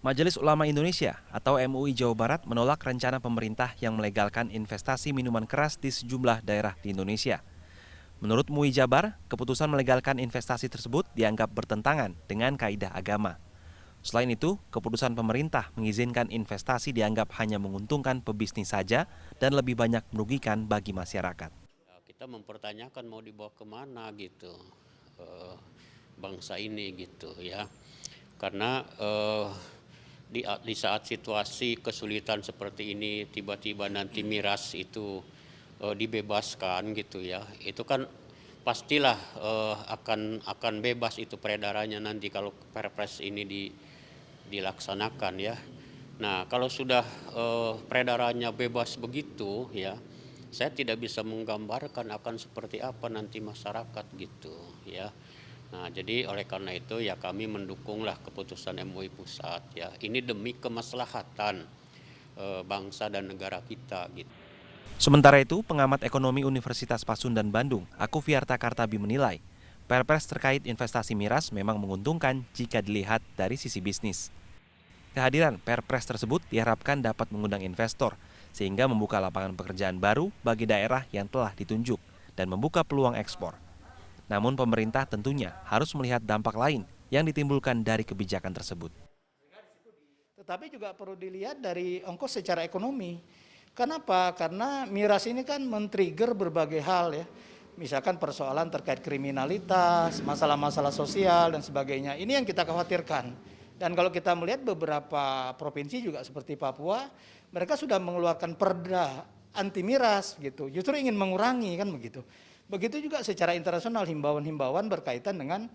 Majelis Ulama Indonesia atau MUI Jawa Barat menolak rencana pemerintah yang melegalkan investasi minuman keras di sejumlah daerah di Indonesia. Menurut MUI Jabar, keputusan melegalkan investasi tersebut dianggap bertentangan dengan kaidah agama. Selain itu, keputusan pemerintah mengizinkan investasi dianggap hanya menguntungkan pebisnis saja dan lebih banyak merugikan bagi masyarakat. Kita mempertanyakan mau dibawa kemana gitu bangsa ini gitu ya, karena di saat situasi kesulitan seperti ini tiba-tiba nanti miras itu dibebaskan gitu ya, itu kan pastilah akan bebas itu peredarannya nanti kalau Perpres ini dilaksanakan ya. Nah kalau sudah peredarannya bebas begitu ya, saya tidak bisa menggambarkan akan seperti apa nanti masyarakat gitu ya. Nah, jadi oleh karena itu ya kami mendukunglah keputusan MUI pusat ya. Ini demi kemaslahatan bangsa dan negara kita gitu. Sementara itu, pengamat ekonomi Universitas Pasundan Bandung, Akuviarta Kartabi menilai, Perpres terkait investasi miras memang menguntungkan jika dilihat dari sisi bisnis. Kehadiran Perpres tersebut diharapkan dapat mengundang investor, sehingga membuka lapangan pekerjaan baru bagi daerah yang telah ditunjuk dan membuka peluang ekspor. Namun pemerintah tentunya harus melihat dampak lain yang ditimbulkan dari kebijakan tersebut. Tetapi juga perlu dilihat dari ongkos secara ekonomi. Kenapa? Karena miras ini kan men-trigger berbagai hal ya. Misalkan persoalan terkait kriminalitas, masalah-masalah sosial dan sebagainya. Ini yang kita khawatirkan. Dan kalau kita melihat beberapa provinsi juga seperti Papua, mereka sudah mengeluarkan perda anti miras gitu. Justru ingin mengurangi kan begitu. Begitu juga secara internasional himbauan-himbauan berkaitan dengan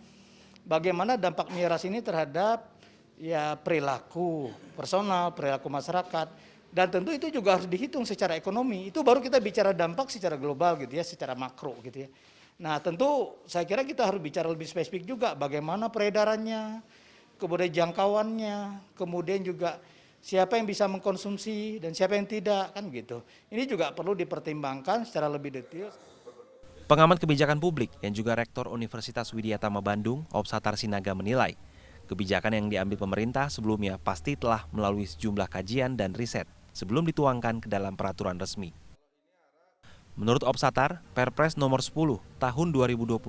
bagaimana dampak miras ini terhadap ya perilaku personal, perilaku masyarakat. Dan tentu itu juga harus dihitung secara ekonomi. Itu baru kita bicara dampak secara global gitu ya, secara makro gitu ya. Nah tentu saya kira kita harus bicara lebih spesifik juga bagaimana peredarannya, kemudian jangkauannya, kemudian juga siapa yang bisa mengkonsumsi dan siapa yang tidak kan gitu. Ini juga perlu dipertimbangkan secara lebih detail. Pengamat kebijakan publik yang juga Rektor Universitas Widyatama Bandung, Opsatar Sinaga menilai, kebijakan yang diambil pemerintah sebelumnya pasti telah melalui sejumlah kajian dan riset sebelum dituangkan ke dalam peraturan resmi. Menurut Opsatar, Perpres nomor 10 tahun 2021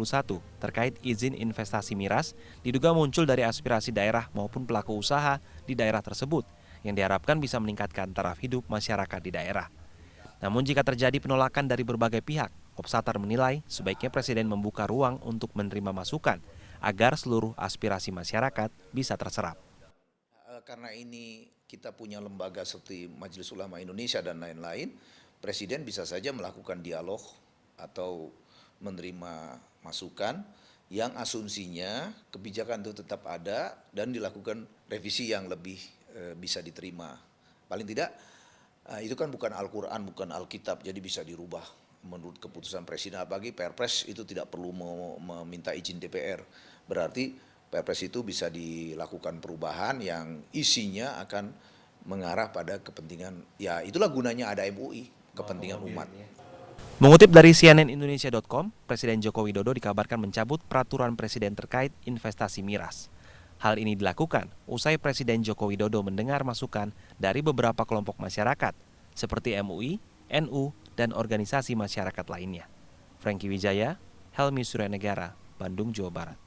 terkait izin investasi miras diduga muncul dari aspirasi daerah maupun pelaku usaha di daerah tersebut yang diharapkan bisa meningkatkan taraf hidup masyarakat di daerah. Namun jika terjadi penolakan dari berbagai pihak, Opsatar menilai sebaiknya Presiden membuka ruang untuk menerima masukan agar seluruh aspirasi masyarakat bisa terserap. Karena ini kita punya lembaga seperti Majelis Ulama Indonesia dan lain-lain, Presiden bisa saja melakukan dialog atau menerima masukan yang asumsinya kebijakan itu tetap ada dan dilakukan revisi yang lebih bisa diterima. Paling tidak itu kan bukan Al-Quran, bukan Alkitab, jadi bisa dirubah menurut keputusan Presiden. Bagi Perpres itu tidak perlu meminta izin DPR, berarti Perpres itu bisa dilakukan perubahan yang isinya akan mengarah pada kepentingan, ya itulah gunanya ada MUI, kepentingan umat. Mengutip dari cnnindonesia.com, Presiden Joko Widodo dikabarkan mencabut peraturan Presiden terkait investasi miras. Hal ini dilakukan usai Presiden Joko Widodo mendengar masukan dari beberapa kelompok masyarakat, seperti MUI, NU, dan organisasi masyarakat lainnya. Franky Wijaya, Helmi Suryanegara, Bandung, Jawa Barat.